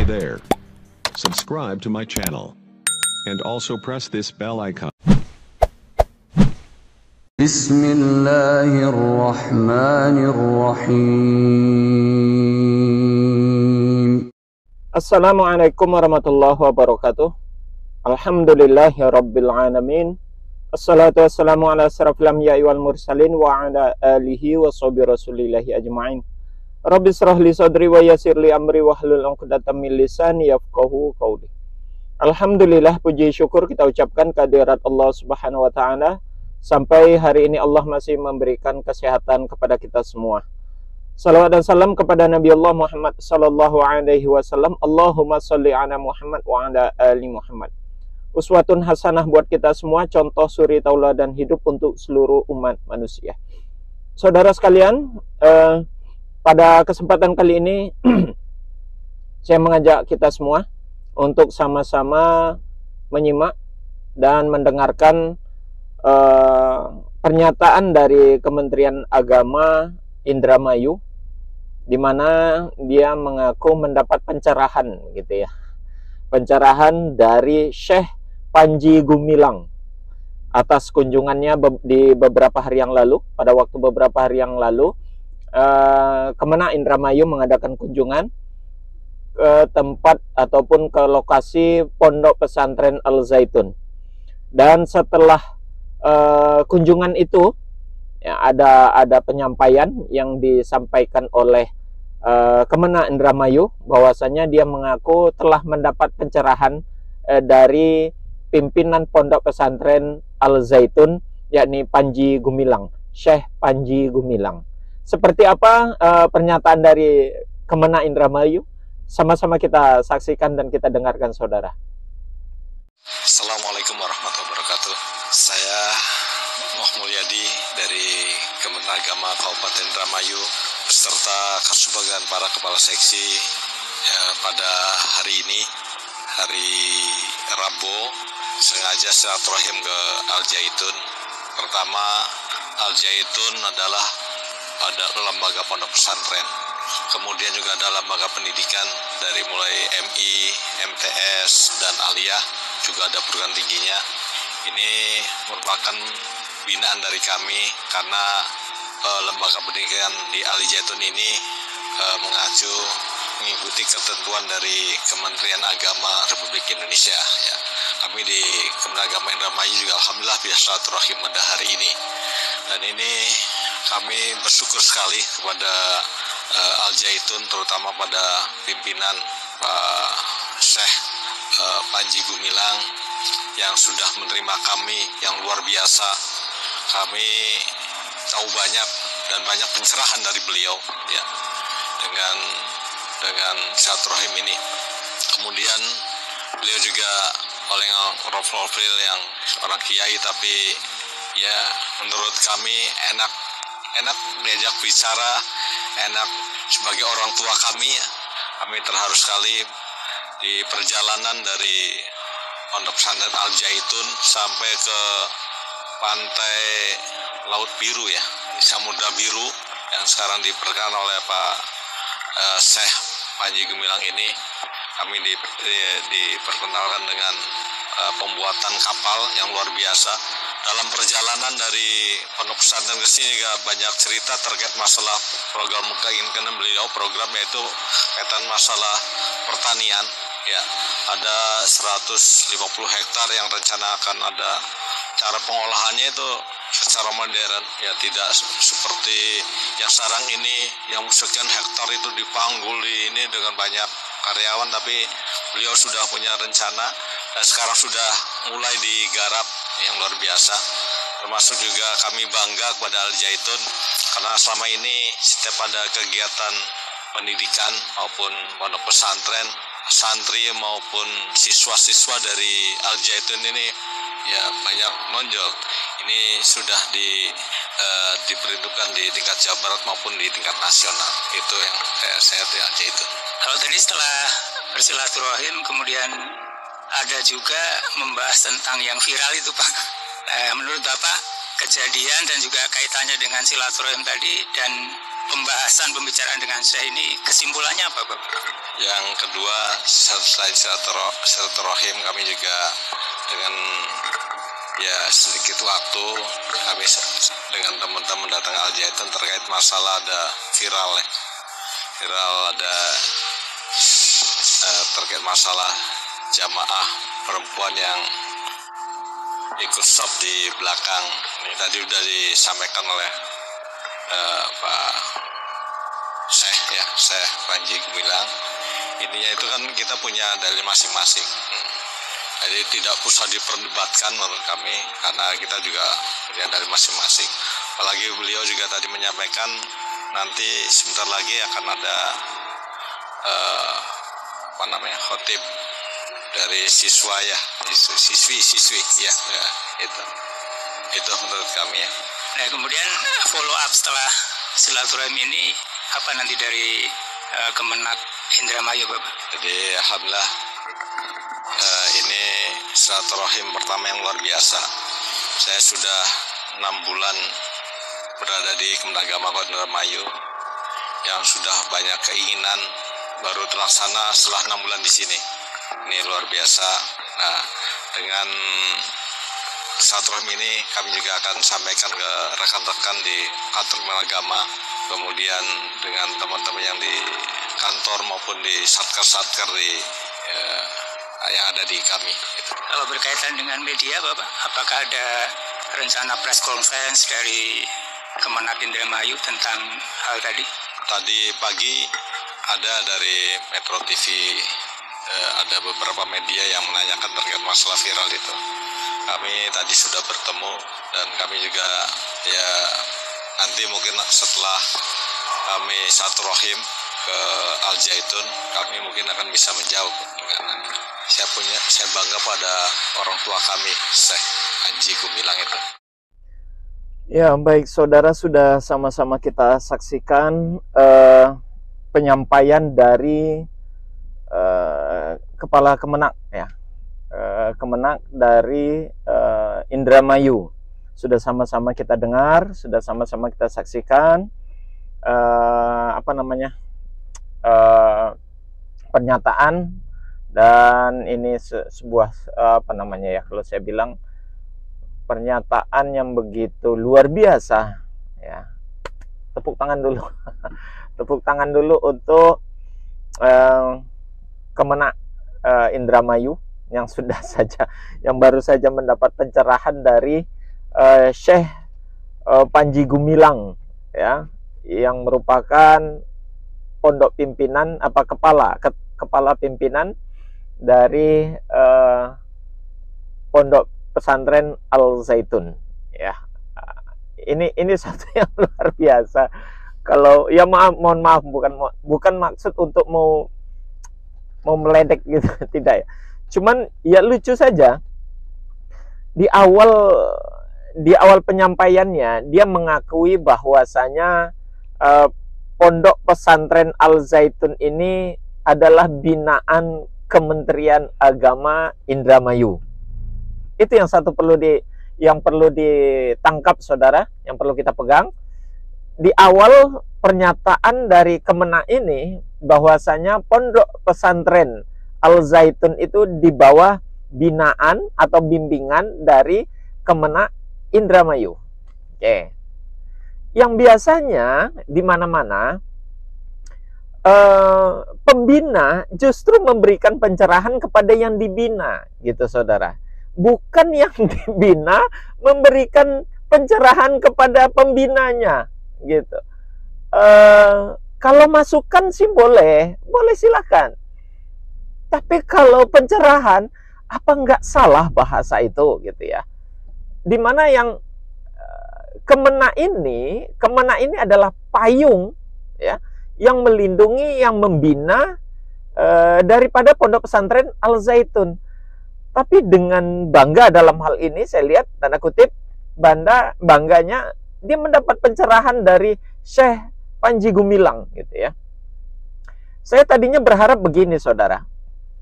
there. Subscribe to my channel. And also press this bell icon. Bismillahirrahmanirrahim. Assalamualaikum warahmatullahi wabarakatuh. Alhamdulillahirabbil alamin. Assalatu wassalamu ala asyrafil anbiya'i wal mursalin wa ala alihi wa sahbihi rasulillahi ajma'in. Rabbi shrah li sadri wa yassir li amri wahlul 'uqdatam min lisani yafqahu qawli. Alhamdulillah, puji syukur kita ucapkan kehadirat Allah Subhanahu wa taala. Sampai hari ini Allah masih memberikan kesehatan kepada kita semua. Salawat dan salam kepada Nabi Allah Muhammad sallallahu alaihi wasallam. Allahumma sholli ala Muhammad wa ala ali Muhammad. Uswatun hasanah buat kita semua, contoh suri tauladan hidup untuk seluruh umat manusia. Saudara sekalian, pada kesempatan kali ini saya mengajak kita semua untuk sama-sama menyimak dan mendengarkan pernyataan dari Kementerian Agama Indramayu, di mana dia mengaku mendapat pencerahan gitu ya. Pencerahan dari Syekh Panji Gumilang atas kunjungannya di beberapa hari yang lalu. Pada waktu beberapa hari yang lalu, Kemenak Indramayu mengadakan kunjungan ke tempat ataupun ke lokasi Pondok Pesantren Al Zaitun. Dan setelah kunjungan itu ya, ada penyampaian yang disampaikan oleh Kemenak Indramayu, bahwasanya dia mengaku telah mendapat pencerahan dari pimpinan Pondok Pesantren Al Zaitun, yakni Panji Gumilang, Syekh Panji Gumilang. Seperti apa pernyataan dari Kemenak Indramayu? Sama-sama kita saksikan dan kita dengarkan, saudara. Assalamualaikum warahmatullahi wabarakatuh. Saya Muh Mulyadi dari Kementerian Agama Kabupaten Indramayu beserta Kasubag para kepala seksi pada hari ini, hari Rabu, sengaja silaturahim ke Al Zaitun. Pertama, Al Zaitun adalah lembaga pondok pesantren. Kemudian juga ada lembaga pendidikan dari mulai MI, MTS, dan Aliyah, juga ada perguruan tingginya. Ini merupakan binaan dari kami karena lembaga pendidikan di Al Zaitun ini mengikuti ketentuan dari Kementerian Agama Republik Indonesia. Ya. Kami di Kementerian Agama Indramayu juga alhamdulillah bisa silaturahim pada hari ini. Dan ini kami bersyukur sekali kepada Al Zaitun, terutama pada pimpinan Pak Syekh Panji Gumilang yang sudah menerima kami yang luar biasa. Kami tahu banyak dan banyak pencerahan dari beliau ya, dengan silaturahim ini. Kemudian beliau juga oleh profil yang orang kiai, tapi ya menurut kami enak diajak bicara, enak sebagai orang tua kami. Kami terharu sekali di perjalanan dari Pondok Pesantren Al Zaitun sampai ke pantai Laut Biru ya, Samudra Biru yang sekarang diperkenalkan oleh Pak Syekh Panji Gumilang ini. Kami diperkenalkan dengan pembuatan kapal yang luar biasa. Dalam perjalanan dari Pondok Pesantren ke sini juga banyak cerita terkait masalah program keinginan beliau, program yaitu kaitan masalah pertanian. Ya, ada 150 hektar yang rencana akan ada cara pengolahannya itu secara modern, ya tidak seperti yang sekarang ini yang sekian hektar itu dipanggul ini dengan banyak karyawan, tapi beliau sudah punya rencana dan sekarang sudah mulai digarap yang luar biasa. Termasuk juga kami bangga kepada Al Zaitun karena selama ini setiap ada kegiatan pendidikan maupun pondok pesantren, santri maupun siswa-siswa dari Al Zaitun ini ya banyak menonjol. Ini sudah diperhitungkan di tingkat Jawa Barat maupun di tingkat nasional. Itu yang saya di Al Zaitun. Kalau tadi setelah bersilaturahim kemudian ada juga membahas tentang yang viral itu Pak. Menurut Bapak kejadian dan juga kaitannya dengan silaturahim tadi dan pembicaraan dengan Syekh ini kesimpulannya apa, Bapak? Yang kedua, selain silaturahim, kami juga dengan ya sedikit waktu kami dengan teman-teman datang Al Zaitun terkait masalah ada viral ada terkait masalah jamaah perempuan yang ikut stop di belakang. Ini tadi sudah disampaikan oleh Pak Syekh Panji Gumilang. Intinya itu kan kita punya dalil masing-masing. Jadi tidak usah diperdebatkan menurut kami, karena kita juga punya dalil masing-masing. Apalagi beliau juga tadi menyampaikan nanti sebentar lagi akan ada khotib dari siswi ya, itu menurut kami ya. Nah, kemudian follow up setelah silaturahim ini apa nanti dari Kemenak Indramayu, Bapak? Jadi alhamdulillah ini silaturahim pertama yang luar biasa. Saya sudah 6 bulan berada di Kementerian Agama Kota Indramayu yang sudah banyak keinginan baru terlaksana setelah 6 bulan di sini. Ini luar biasa. Nah, dengan silaturahim ini kami juga akan sampaikan ke rekan-rekan di kantor Kementerian Agama, kemudian dengan teman-teman yang di kantor maupun di satker-satker yang ada di kami. Kalau berkaitan dengan media, Bapak, apakah ada rencana press conference dari Kemenak Indramayu tentang hal tadi? Tadi pagi ada dari Metro TV, ada beberapa media yang menanyakan terkait masalah viral itu. Kami tadi sudah bertemu dan kami juga ya nanti mungkin setelah kami silaturahim ke Al Zaitun, kami mungkin akan bisa menjawab. Saya bangga pada orang tua kami, Syekh Panji Gumilang itu. Ya, baik saudara, sudah sama-sama kita saksikan penyampaian dari Kepala Kemenak ya. Kemenak dari Indramayu. Sudah sama-sama kita dengar, sudah sama-sama kita saksikan pernyataan, dan ini sebuah kalau saya bilang pernyataan yang begitu luar biasa ya. Tepuk tangan dulu. Tepuk tangan dulu untuk Kemenak Indramayu yang baru saja mendapat pencerahan dari Syekh Panji Gumilang ya, yang merupakan pondok pimpinan kepala pimpinan dari pondok pesantren Al Zaitun ya. Ini satu yang luar biasa. Kalau ya mohon maaf, bukan maksud untuk mau meledek gitu, tidak ya. Cuman ya lucu saja. Di awal penyampaiannya dia mengakui bahwasanya pondok pesantren Al Zaitun ini adalah binaan Kementerian Agama Indramayu. Itu yang perlu ditangkap saudara, yang perlu kita pegang. Di awal pernyataan dari Kemenak ini bahwasanya pondok pesantren Al Zaitun itu di bawah binaan atau bimbingan dari Kemenak Indramayu. Oke. Yang biasanya di mana-mana pembina justru memberikan pencerahan kepada yang dibina, gitu saudara. Bukan yang dibina memberikan pencerahan kepada pembinanya, gitu. Kalau masukan sih boleh silakan. Tapi kalau pencerahan, apa nggak salah bahasa itu, gitu ya? Dimana yang Kemenak ini adalah payung, ya, yang melindungi, yang membina daripada pondok pesantren Al Zaitun. Tapi dengan bangga dalam hal ini, saya lihat tanda kutip bangganya dia mendapat pencerahan dari Syekh Panji Gumilang, gitu ya. Saya tadinya berharap begini saudara,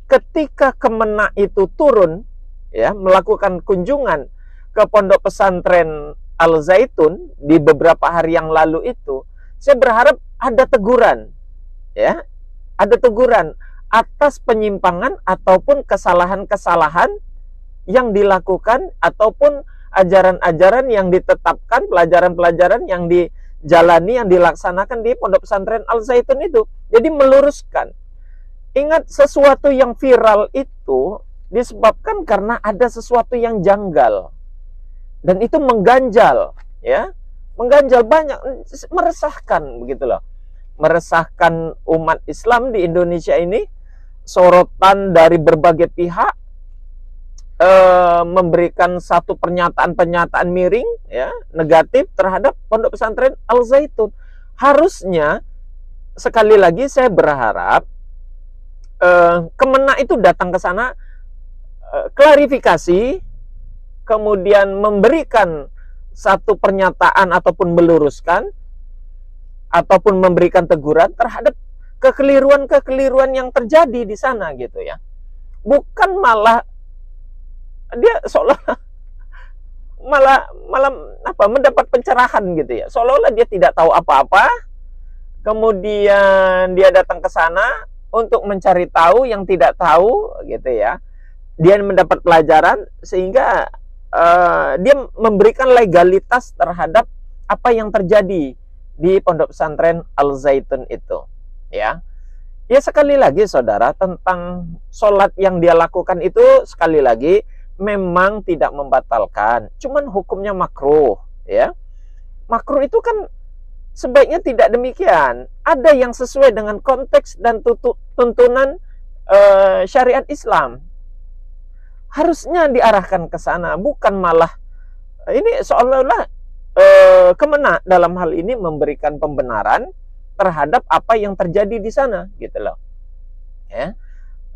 ketika Kemenak itu turun ya, melakukan kunjungan ke pondok pesantren Al Zaitun di beberapa hari yang lalu itu, saya berharap ada teguran, ya, ada teguran atas penyimpangan ataupun kesalahan-kesalahan yang dilakukan ataupun ajaran-ajaran yang ditetapkan, pelajaran-pelajaran yang dijalani, yang dilaksanakan di Pondok Pesantren Al Zaitun itu. Jadi meluruskan. Ingat, sesuatu yang viral itu disebabkan karena ada sesuatu yang janggal. Dan itu mengganjal, ya. Mengganjal, banyak, meresahkan begitu loh. Meresahkan umat Islam di Indonesia ini, sorotan dari berbagai pihak, memberikan satu pernyataan-pernyataan miring, ya, negatif terhadap Pondok Pesantren Al Zaitun. Harusnya, sekali lagi saya berharap Kemenak itu datang ke sana, klarifikasi, kemudian memberikan satu pernyataan ataupun meluruskan ataupun memberikan teguran terhadap kekeliruan-kekeliruan yang terjadi di sana gitu ya. Bukan malah dia seolah malah mendapat pencerahan gitu ya. Seolah-olah dia tidak tahu apa-apa. Kemudian dia datang ke sana untuk mencari tahu yang tidak tahu gitu ya. Dia mendapat pelajaran sehingga dia memberikan legalitas terhadap apa yang terjadi di Pondok Pesantren Al Zaitun itu, ya. Ya, sekali lagi saudara, tentang sholat yang dia lakukan itu sekali lagi memang tidak membatalkan, cuman hukumnya makruh, ya. Makruh itu kan sebaiknya tidak demikian. Ada yang sesuai dengan konteks dan tuntunan syariat Islam. Harusnya diarahkan ke sana, bukan malah ini seolah-olah Kemenak dalam hal ini memberikan pembenaran terhadap apa yang terjadi di sana, gitu loh. Ya,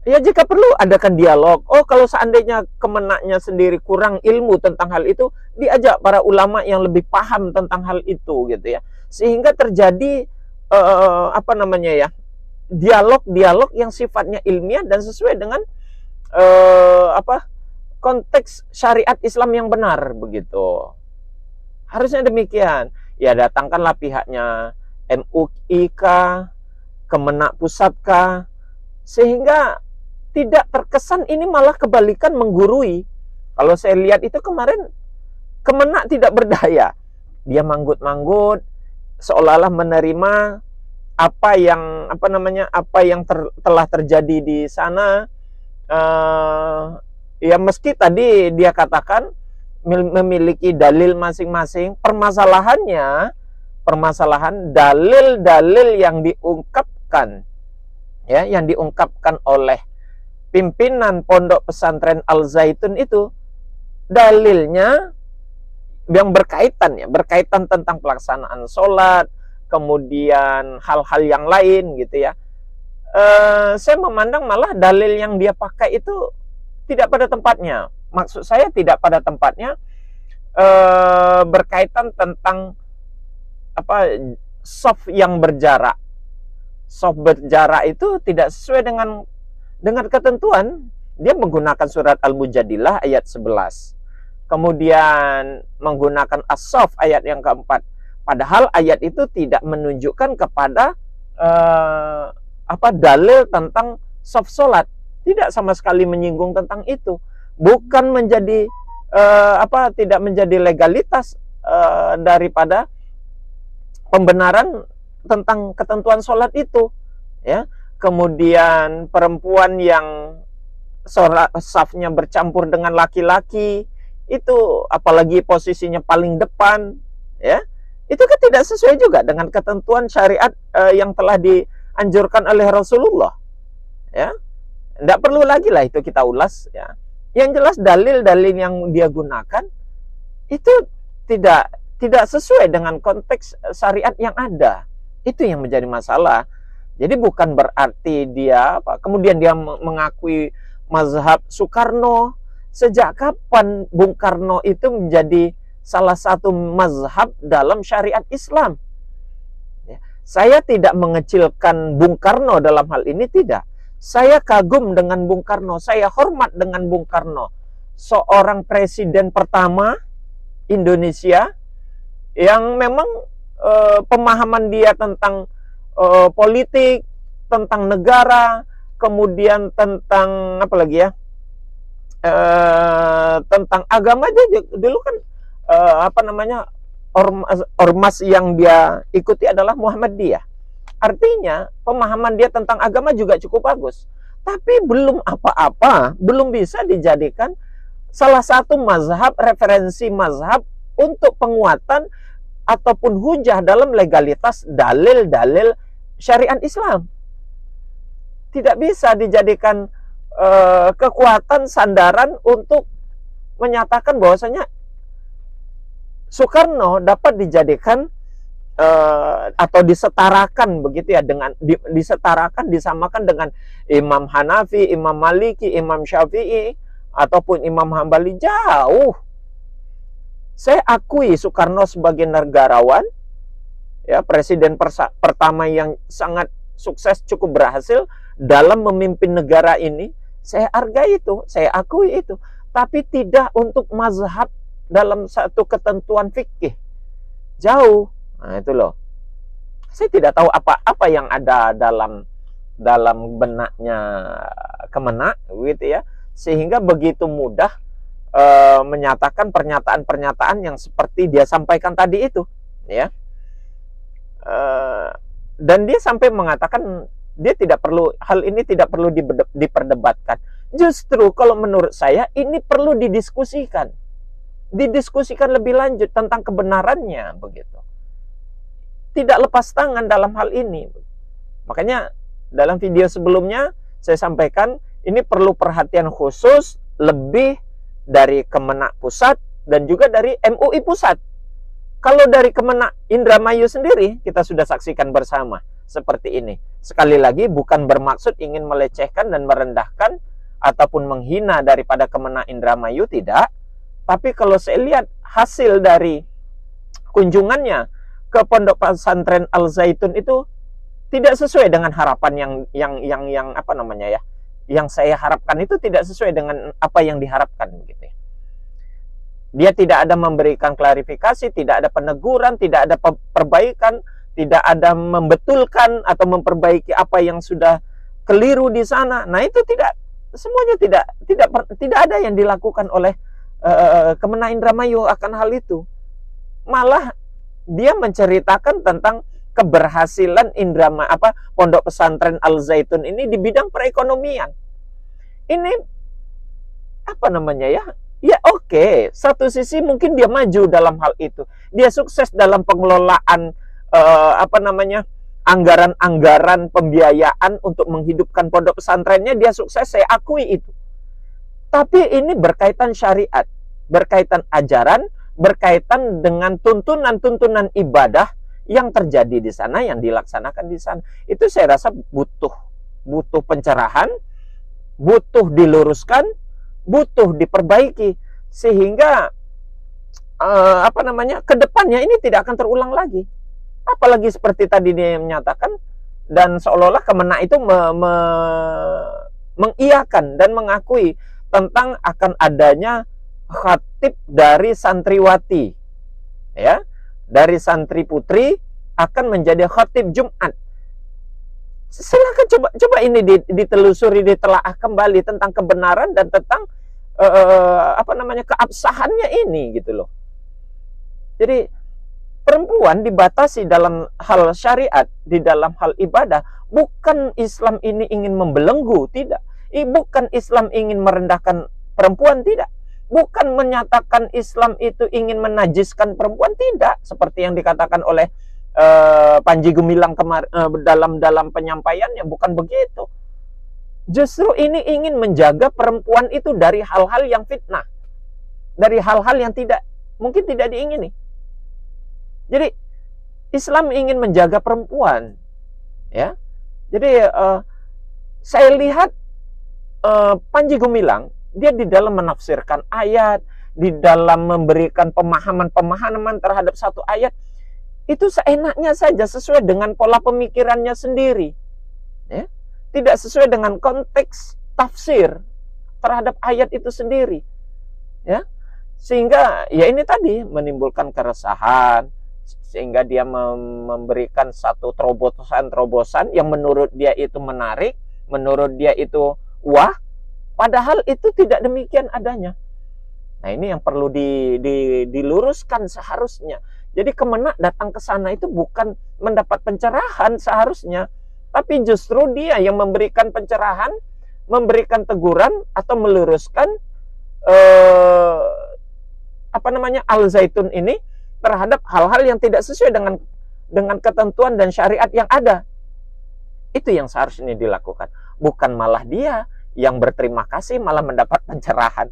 ya jika perlu adakan dialog. Oh, kalau seandainya Kemenaknya sendiri kurang ilmu tentang hal itu, diajak para ulama yang lebih paham tentang hal itu, gitu ya. Sehingga terjadi dialog-dialog yang sifatnya ilmiah dan sesuai dengan konteks syariat Islam yang benar begitu. Harusnya demikian. Ya, datangkanlah pihaknya MUI kah, Kemenak Pusat kah, sehingga tidak terkesan ini malah kebalikan menggurui. Kalau saya lihat itu kemarin Kemenak tidak berdaya. Dia manggut-manggut seolah-olah menerima apa yang telah terjadi di sana. Ya, meski tadi dia katakan memiliki dalil masing-masing, permasalahan dalil yang diungkapkan, ya, yang diungkapkan oleh pimpinan Pondok Pesantren Al Zaitun itu dalilnya yang berkaitan tentang pelaksanaan sholat, kemudian hal-hal yang lain gitu ya. Saya memandang malah dalil yang dia pakai itu tidak pada tempatnya. Maksud saya tidak pada tempatnya berkaitan tentang soft yang berjarak. Soft berjarak itu tidak sesuai dengan ketentuan. Dia menggunakan surat Al-Mujadilah ayat 11. Kemudian menggunakan as-soft ayat yang keempat. Padahal ayat itu tidak menunjukkan kepada dalil tentang soft solat. Tidak sama sekali menyinggung tentang itu. Bukan menjadi tidak menjadi legalitas daripada pembenaran tentang ketentuan sholat itu, ya. Kemudian perempuan yang safnya bercampur dengan laki-laki itu, apalagi posisinya paling depan, ya, itu kan tidak sesuai juga dengan ketentuan syariat yang telah dianjurkan oleh Rasulullah, ya. Tidak perlu lagi lah itu kita ulas, ya. Yang jelas dalil-dalil yang dia gunakan itu tidak sesuai dengan konteks syariat yang ada. Itu yang menjadi masalah. Jadi bukan berarti dia kemudian dia mengakui mazhab Soekarno. Sejak kapan Bung Karno itu menjadi salah satu mazhab dalam syariat Islam? Ya. Saya tidak mengecilkan Bung Karno dalam hal ini, tidak. Saya kagum dengan Bung Karno, saya hormat dengan Bung Karno. Seorang presiden pertama Indonesia yang memang pemahaman dia tentang politik, tentang negara, kemudian tentang apa lagi ya, tentang agama. Dia dulu kan apa namanya, ormas yang dia ikuti adalah Muhammadiyah. Artinya pemahaman dia tentang agama juga cukup bagus, tapi belum apa-apa, belum bisa dijadikan salah satu mazhab, referensi mazhab untuk penguatan ataupun hujah dalam legalitas dalil-dalil syariat Islam. Tidak bisa dijadikan kekuatan sandaran untuk menyatakan bahwasanya Soekarno dapat dijadikan atau disetarakan begitu ya, dengan disetarakan, disamakan dengan Imam Hanafi, Imam Maliki, Imam Syafi'i ataupun Imam Hambali. Jauh. Saya akui Soekarno sebagai negarawan, ya, presiden pertama yang sangat sukses, cukup berhasil dalam memimpin negara ini. Saya hargai itu, saya akui itu, tapi tidak untuk mazhab dalam satu ketentuan fikih. Jauh. Nah, itu loh. Saya tidak tahu apa yang ada dalam benaknya Kemenak, gitu ya, sehingga begitu mudah menyatakan pernyataan-pernyataan yang seperti dia sampaikan tadi itu, ya. Dan dia sampai mengatakan dia tidak perlu, hal ini tidak perlu diperdebatkan. Justru kalau menurut saya ini perlu didiskusikan lebih lanjut tentang kebenarannya, begitu. Tidak lepas tangan dalam hal ini. Makanya dalam video sebelumnya saya sampaikan ini perlu perhatian khusus lebih dari Kemenak Pusat dan juga dari MUI Pusat. Kalau dari Kemenak Indramayu sendiri kita sudah saksikan bersama seperti ini. Sekali lagi bukan bermaksud ingin melecehkan dan merendahkan ataupun menghina daripada Kemenak Indramayu, tidak. Tapi kalau saya lihat hasil dari kunjungannya ke Pondok Pesantren Al Zaitun itu tidak sesuai dengan harapan yang apa namanya ya, yang saya harapkan itu tidak sesuai dengan apa yang diharapkan, gitu ya. Dia tidak ada memberikan klarifikasi, tidak ada peneguran, tidak ada perbaikan, tidak ada membetulkan atau memperbaiki apa yang sudah keliru di sana. Nah, itu semuanya tidak ada yang dilakukan oleh Kemenak Indramayu akan hal itu. Malah dia menceritakan tentang keberhasilan Pondok Pesantren Al Zaitun ini di bidang perekonomian. Ini apa namanya ya? Ya oke, satu sisi mungkin dia maju dalam hal itu. Dia sukses dalam pengelolaan anggaran-anggaran pembiayaan untuk menghidupkan pondok pesantrennya, dia sukses, saya akui itu. Tapi ini berkaitan syariat, berkaitan ajaran, berkaitan dengan tuntunan-tuntunan ibadah yang terjadi di sana, yang dilaksanakan di sana. Itu saya rasa butuh pencerahan, butuh diluruskan, butuh diperbaiki, sehingga kedepannya ini tidak akan terulang lagi. Apalagi seperti tadi dia menyatakan, dan seolah-olah Kemenak itu mengiyakan dan mengakui tentang akan adanya khatib dari santriwati, ya, dari santri putri akan menjadi khatib Jumat. Silakan coba ini ditelusuri, ditelaah kembali tentang kebenaran dan tentang keabsahannya ini, gitu loh. Jadi perempuan dibatasi dalam hal syariat, di dalam hal ibadah. Bukan Islam ini ingin membelenggu, tidak. Bukan Islam ingin merendahkan perempuan, tidak. Bukan menyatakan Islam itu ingin menajiskan perempuan, tidak. Seperti yang dikatakan oleh Panji Gumilang dalam penyampaiannya, bukan begitu. Justru ini ingin menjaga perempuan itu dari hal-hal yang fitnah, dari hal-hal yang mungkin tidak diingini. Jadi Islam ingin menjaga perempuan, ya. Jadi saya lihat Panji Gumilang, dia di dalam menafsirkan ayat, di dalam memberikan pemahaman terhadap satu ayat, itu seenaknya saja, sesuai dengan pola pemikirannya sendiri, ya. Tidak sesuai dengan konteks tafsir terhadap ayat itu sendiri, ya. Sehingga ya ini tadi menimbulkan keresahan, sehingga dia memberikan satu terobosan yang menurut dia itu menarik, menurut dia itu wah, padahal itu tidak demikian adanya. Nah, ini yang perlu diluruskan seharusnya. Jadi Kemenak datang ke sana itu bukan mendapat pencerahan seharusnya, tapi justru dia yang memberikan pencerahan, memberikan teguran atau meluruskan Al-Zaitun ini terhadap hal-hal yang tidak sesuai dengan ketentuan dan syariat yang ada. Itu yang seharusnya dilakukan. Bukan malah dia yang berterima kasih malah mendapat pencerahan.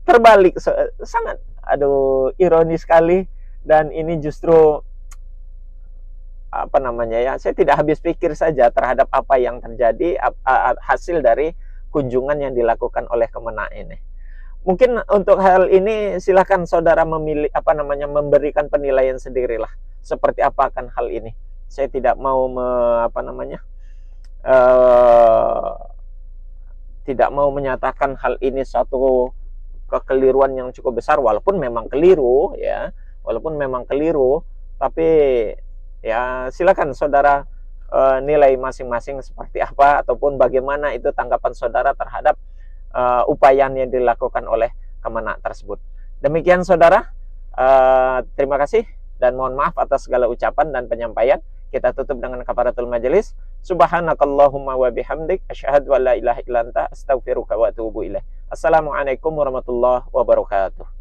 Terbalik, sangat ironis sekali. Dan ini justru saya tidak habis pikir saja terhadap apa yang terjadi hasil dari kunjungan yang dilakukan oleh Kemenak ini. Mungkin untuk hal ini silakan saudara memilih memberikan penilaian sendirilah seperti apa akan hal ini. Saya tidak mau tidak mau menyatakan hal ini satu kekeliruan yang cukup besar, walaupun memang keliru ya, tapi ya silakan saudara nilai masing-masing seperti apa ataupun bagaimana itu tanggapan saudara terhadap upaya yang dilakukan oleh Kemenak tersebut. Demikian saudara, terima kasih dan mohon maaf atas segala ucapan dan penyampaian. Kita tutup dengan kafaratul majelis. Subhanakallahumma wa bihamdik asyhadu an la ilaha illa anta astaghfiruka wa atubu ilaik. Assalamualaikum warahmatullahi wabarakatuh.